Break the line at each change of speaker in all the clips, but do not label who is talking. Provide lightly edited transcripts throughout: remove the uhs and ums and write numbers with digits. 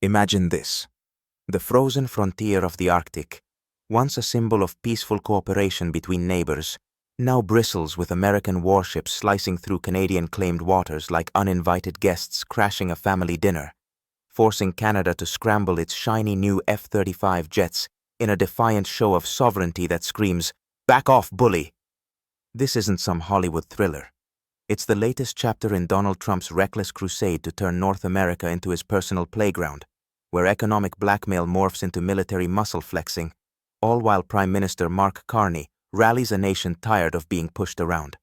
Imagine this. The frozen frontier of the Arctic, once a symbol of peaceful cooperation between neighbors, now bristles with American warships slicing through Canadian-claimed waters like uninvited guests crashing a family dinner, forcing Canada to scramble its shiny new F-35 jets in a defiant show of sovereignty that screams, "Back off, bully!" This isn't some Hollywood thriller. It's the latest chapter in Donald Trump's reckless crusade to turn North America into his personal playground, where economic blackmail morphs into military muscle flexing, all while Prime Minister Mark Carney rallies a nation tired of being pushed around.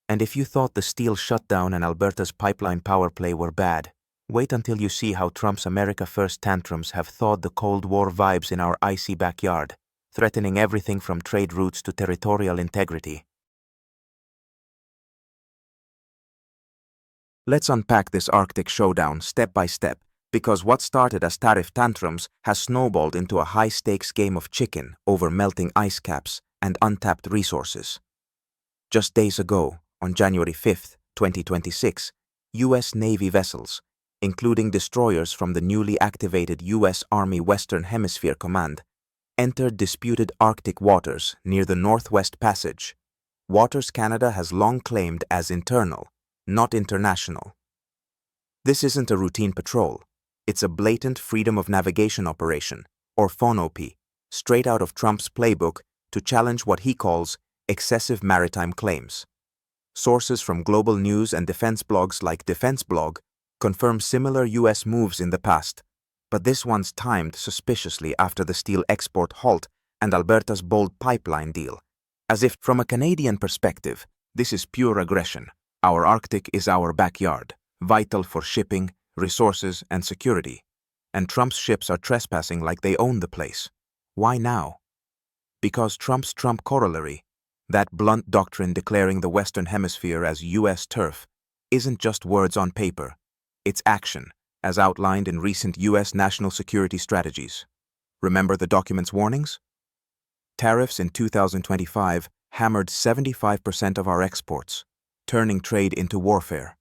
And if you thought the steel shutdown and Alberta's pipeline power play were bad, wait until you see how Trump's America First tantrums have thawed the Cold War vibes in our icy backyard, threatening everything from trade routes to territorial integrity. Let's unpack this Arctic showdown step by step, because what started as tariff tantrums has snowballed into a high-stakes game of chicken over melting ice caps and untapped resources. Just days ago, on January 5, 2026, U.S. Navy vessels, including destroyers from the newly activated U.S. Army Western Hemisphere Command, entered disputed Arctic waters near the Northwest Passage, waters Canada has long claimed as internal, not international. This isn't a routine patrol. It's a blatant freedom of navigation operation, or FONOP, straight out of Trump's playbook to challenge what he calls excessive maritime claims. Sources from global news and defense blogs like Defense Blog confirm similar U.S. moves in the past, but this one's timed suspiciously after the steel export halt and Alberta's bold pipeline deal, as if from a Canadian perspective, this is pure aggression. Our Arctic is our backyard, vital for shipping, resources, and security, and Trump's ships are trespassing like they own the place. Why now? Because Trump's Trump corollary, that blunt doctrine declaring the Western Hemisphere as U.S. turf, isn't just words on paper, it's action, as outlined in recent U.S. national security strategies. Remember the document's warnings? Tariffs in 2025 hammered 75% of our exports, turning trade into warfare.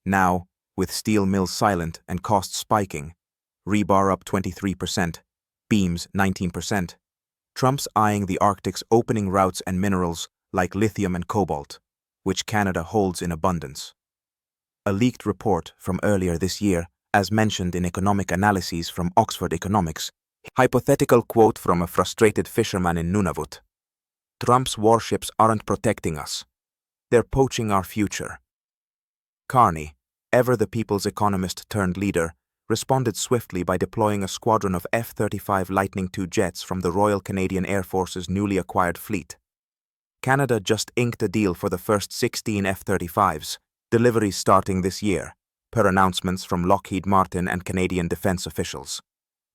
Now, with steel mills silent and costs spiking, rebar up 23%, beams 19%, Trump's eyeing the Arctic's opening routes and minerals like lithium and cobalt, which Canada holds in abundance. A leaked report from earlier this year, as mentioned in economic analyses from Oxford Economics, hypothetical quote from a frustrated fisherman in Nunavut. Trump's warships aren't protecting us. They're poaching our future. Carney, ever the people's economist turned leader, responded swiftly by deploying a squadron of F-35 Lightning II jets from the Royal Canadian Air Force's newly acquired fleet. Canada just inked a deal for the first 16 F-35s, deliveries starting this year, per announcements from Lockheed Martin and Canadian defense officials.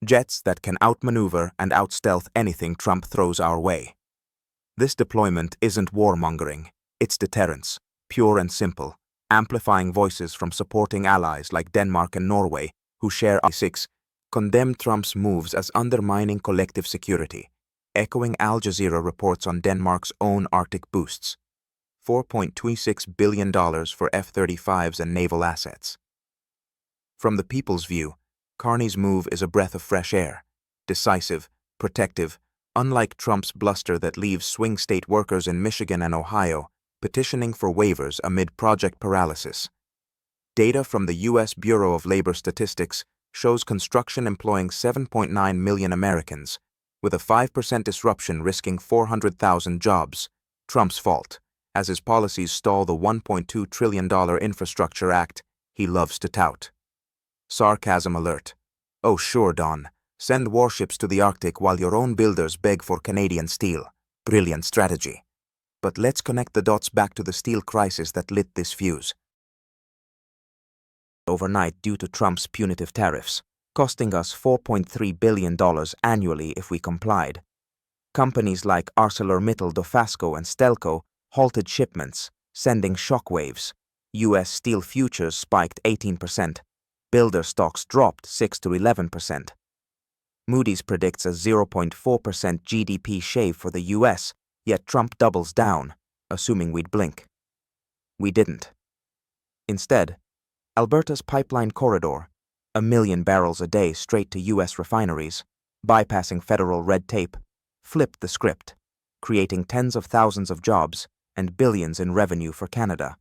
Jets that can outmaneuver and outstealth anything Trump throws our way. This deployment isn't warmongering, it's deterrence, pure and simple, amplifying voices from supporting allies like Denmark and Norway, who share I-6, condemned Trump's moves as undermining collective security, echoing Al Jazeera reports on Denmark's own Arctic boosts. $4.26 billion for F-35s and naval assets. From the people's view, Carney's move is a breath of fresh air, decisive, protective, unlike Trump's bluster that leaves swing state workers in Michigan and Ohio petitioning for waivers amid project paralysis. Data from the U.S. Bureau of Labor Statistics shows construction employing 7.9 million Americans, with a 5% disruption risking 400,000 jobs. Trump's fault, as his policies stall the $1.2 trillion infrastructure act he loves to tout. Sarcasm alert. Oh sure, Don, send warships to the Arctic while your own builders beg for Canadian steel. Brilliant strategy. But let's connect the dots back to the steel crisis that lit this fuse. Overnight due to Trump's punitive tariffs, costing us $4.3 billion annually if we complied. Companies like ArcelorMittal, Dofasco, and Stelco halted shipments, sending shockwaves. U.S. steel futures spiked 18%. Builder stocks dropped 6 to 11%. Moody's predicts a 0.4% GDP shave for the U.S., yet Trump doubles down, assuming we'd blink. We didn't. Instead, Alberta's pipeline corridor, 1 million barrels a day straight to U.S. refineries, bypassing federal red tape, flipped the script, creating tens of thousands of jobs and billions in revenue for Canada.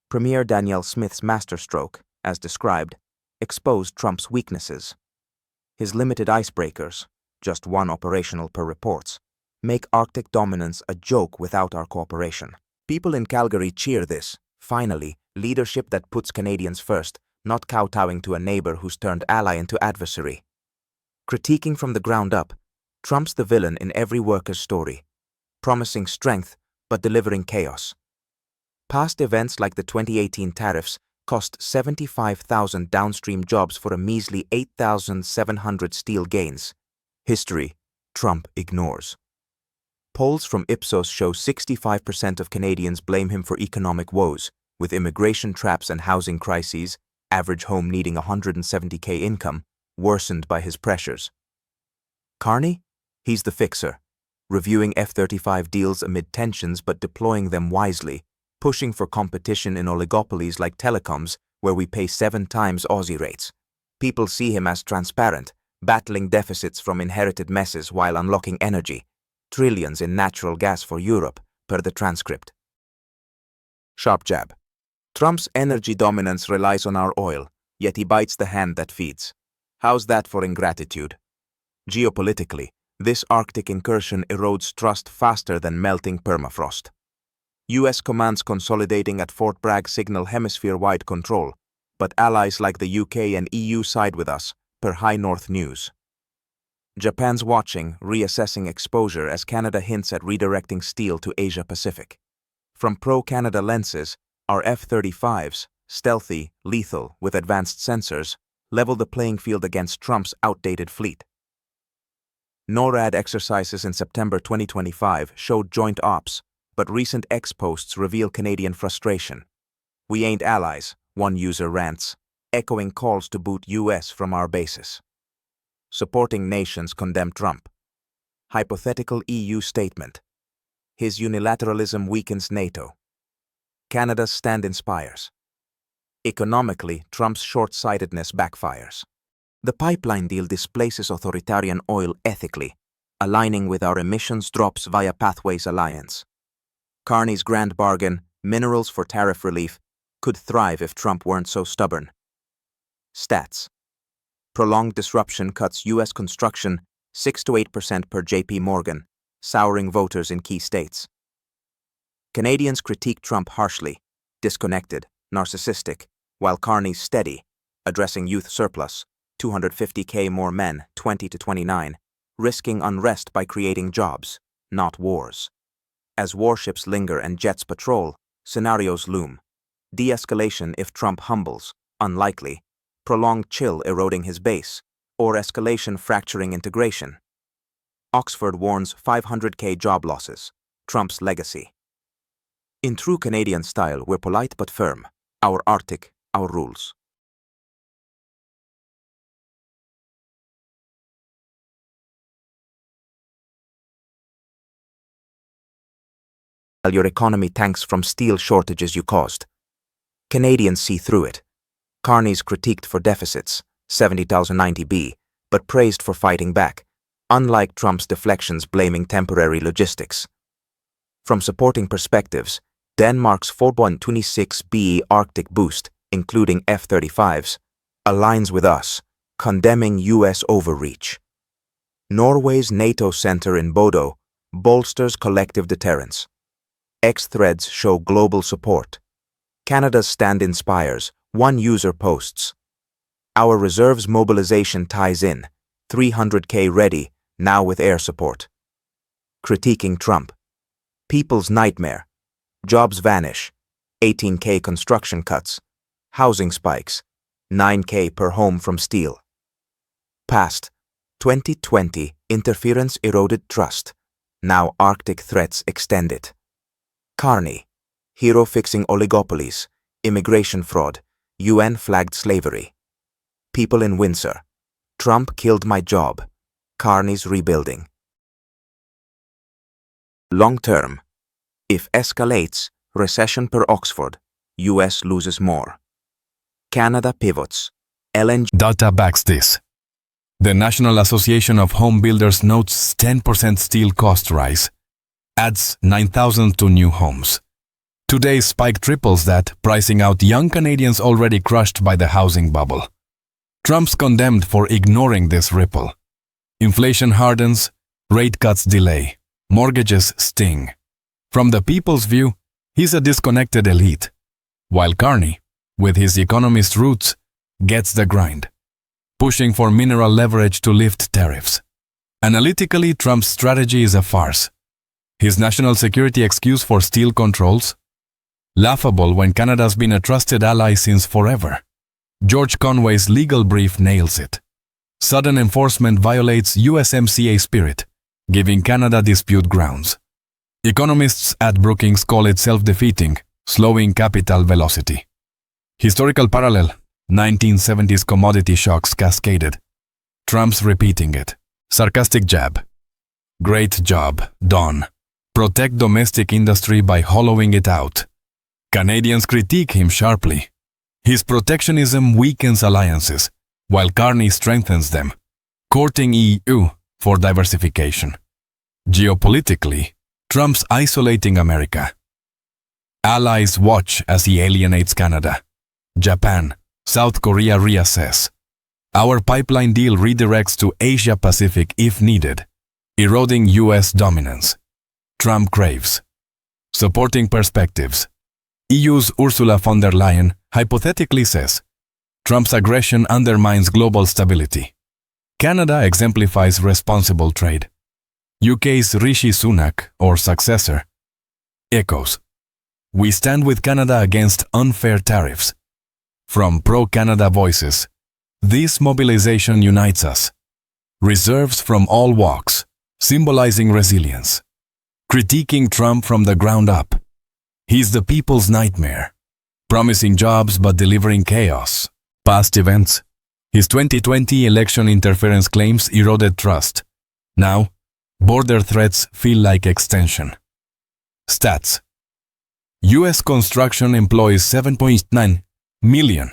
Premier Danielle Smith's masterstroke, as described, exposed Trump's weaknesses. His limited icebreakers, just one operational per reports, make Arctic dominance a joke without our cooperation. People in Calgary cheer this, finally, leadership that puts Canadians first, not kowtowing to a neighbor who's turned ally into adversary. Critiquing from the ground up, Trump's the villain in every worker's story, promising strength but delivering chaos. Past events like the 2018 tariffs cost 75,000 downstream jobs for a measly 8,700 steel gains. History, Trump ignores. Polls from Ipsos show 65% of Canadians blame him for economic woes, with immigration traps and housing crises, average home needing $170K income, worsened by his pressures. Carney? He's the fixer, reviewing F-35 deals amid tensions but deploying them wisely, pushing for competition in oligopolies like telecoms, where we pay 7 times Aussie rates. People see him as transparent, battling deficits from inherited messes while unlocking energy, trillions in natural gas for Europe, per the transcript. Sharp jab. Trump's energy dominance relies on our oil, yet he bites the hand that feeds. How's that for ingratitude? Geopolitically, this Arctic incursion erodes trust faster than melting permafrost. U.S. commands consolidating at Fort Bragg signal hemisphere-wide control, but allies like the UK and EU side with us, per High North News. Japan's watching, reassessing exposure as Canada hints at redirecting steel to Asia-Pacific. From pro-Canada lenses, our F-35s, stealthy, lethal, with advanced sensors, level the playing field against Trump's outdated fleet. NORAD exercises in September 2025 showed joint ops, but recent X-posts reveal Canadian frustration. We ain't allies, one user rants, echoing calls to boot US from our bases. Supporting nations condemn Trump. Hypothetical EU statement. His unilateralism weakens NATO. Canada's stand inspires. Economically, Trump's short-sightedness backfires. The pipeline deal displaces authoritarian oil ethically, aligning with our emissions drops via Pathways Alliance. Carney's grand bargain, minerals for tariff relief, could thrive if Trump weren't so stubborn. Stats. Prolonged disruption cuts U.S. construction 6 to 8% per J.P. Morgan, souring voters in key states. Canadians critique Trump harshly, disconnected, narcissistic, while Carney's steady, addressing youth surplus, 250K more men, 20 to 29, risking unrest by creating jobs, not wars. As warships linger and jets patrol, scenarios loom. De-escalation if Trump humbles, unlikely. Prolonged chill eroding his base, or escalation fracturing integration. Oxford warns 500K job losses, Trump's legacy. In true Canadian style, we're polite but firm. Our Arctic, our rules. While your economy tanks from steel shortages you caused. Canadians see through it. Carney's critiqued for deficits, 70,090B, but praised for fighting back, unlike Trump's deflections blaming temporary logistics. From supporting perspectives, Denmark's 4.26B Arctic boost, including F-35s, aligns with us, condemning U.S. overreach. Norway's NATO center in Bodo bolsters collective deterrence. X-threads show global support. Canada's stand inspires, one user posts. Our reserves mobilization ties in, 300K ready, now with air support. Critiquing Trump. People's nightmare. Jobs vanish. 18K construction cuts. Housing spikes. 9K per home from steel. Past. 2020 interference eroded trust. Now Arctic threats extend it. Carney. Hero fixing oligopolies. Immigration fraud. UN flagged slavery. People in Windsor. Trump killed my job. Carney's rebuilding. Long term. If escalates, recession per Oxford, US loses more. Canada pivots. LNG.
Data backs this. The National Association of Home Builders notes 10% steel cost rise, adds 9,000 to new homes. Today's spike triples that, pricing out young Canadians already crushed by the housing bubble. Trump's condemned for ignoring this ripple. Inflation hardens, rate cuts delay, mortgages sting. From the people's view, he's a disconnected elite, while Carney, with his economist roots, gets the grind, pushing for mineral leverage to lift tariffs. Analytically, Trump's strategy is a farce. His national security excuse for steel controls? Laughable when Canada's been a trusted ally since forever. George Conway's legal brief nails it. Sudden enforcement violates USMCA spirit, giving Canada dispute grounds. Economists at Brookings call it self-defeating, slowing capital velocity. Historical parallel, 1970s commodity shocks cascaded. Trump's repeating it. Sarcastic jab. Great job, Don. Protect domestic industry by hollowing it out. Canadians critique him sharply. His protectionism weakens alliances, while Carney strengthens them, courting EU for diversification. Geopolitically, Trump's isolating America. Allies watch as he alienates Canada. Japan, South Korea reassess. Our pipeline deal redirects to Asia-Pacific if needed, eroding US dominance. Trump craves. Supporting perspectives. EU's Ursula von der Leyen hypothetically says, Trump's aggression undermines global stability. Canada exemplifies responsible trade. UK's Rishi Sunak, or successor, echoes, we stand with Canada against unfair tariffs. From pro-Canada voices, this mobilization unites us. Reserves from all walks, symbolizing resilience. Critiquing Trump from the ground up. He's the people's nightmare, promising jobs but delivering chaos. Past events. His 2020 election interference claims eroded trust. Now, border threats feel like extension. Stats. U.S. construction employs 7.9 million.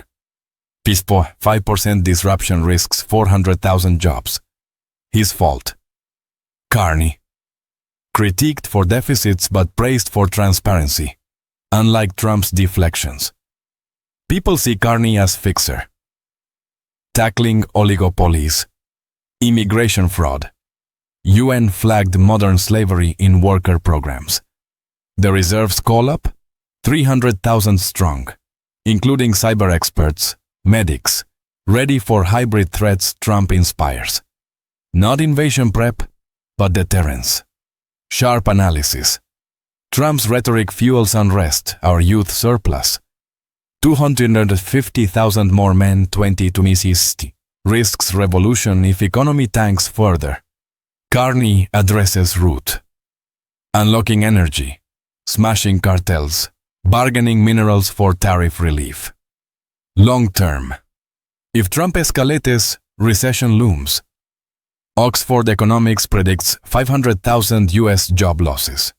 PISPO 5% disruption risks 400,000 jobs. His fault. Carney. Critiqued for deficits but praised for transparency, unlike Trump's deflections. People see Carney as fixer. Tackling oligopolies. Immigration fraud. UN flagged modern slavery in worker programs. The reserves call up 300,000 strong, including cyber experts, medics, ready for hybrid threats Trump inspires. Not invasion prep, but deterrence. Sharp analysis. Trump's rhetoric fuels unrest, our youth surplus. 250,000 more men 2026 risks revolution if economy tanks further. Carney addresses root. Unlocking energy, smashing cartels, bargaining minerals for tariff relief. Long term. If Trump escalates, recession looms. Oxford Economics predicts 500,000 US job losses.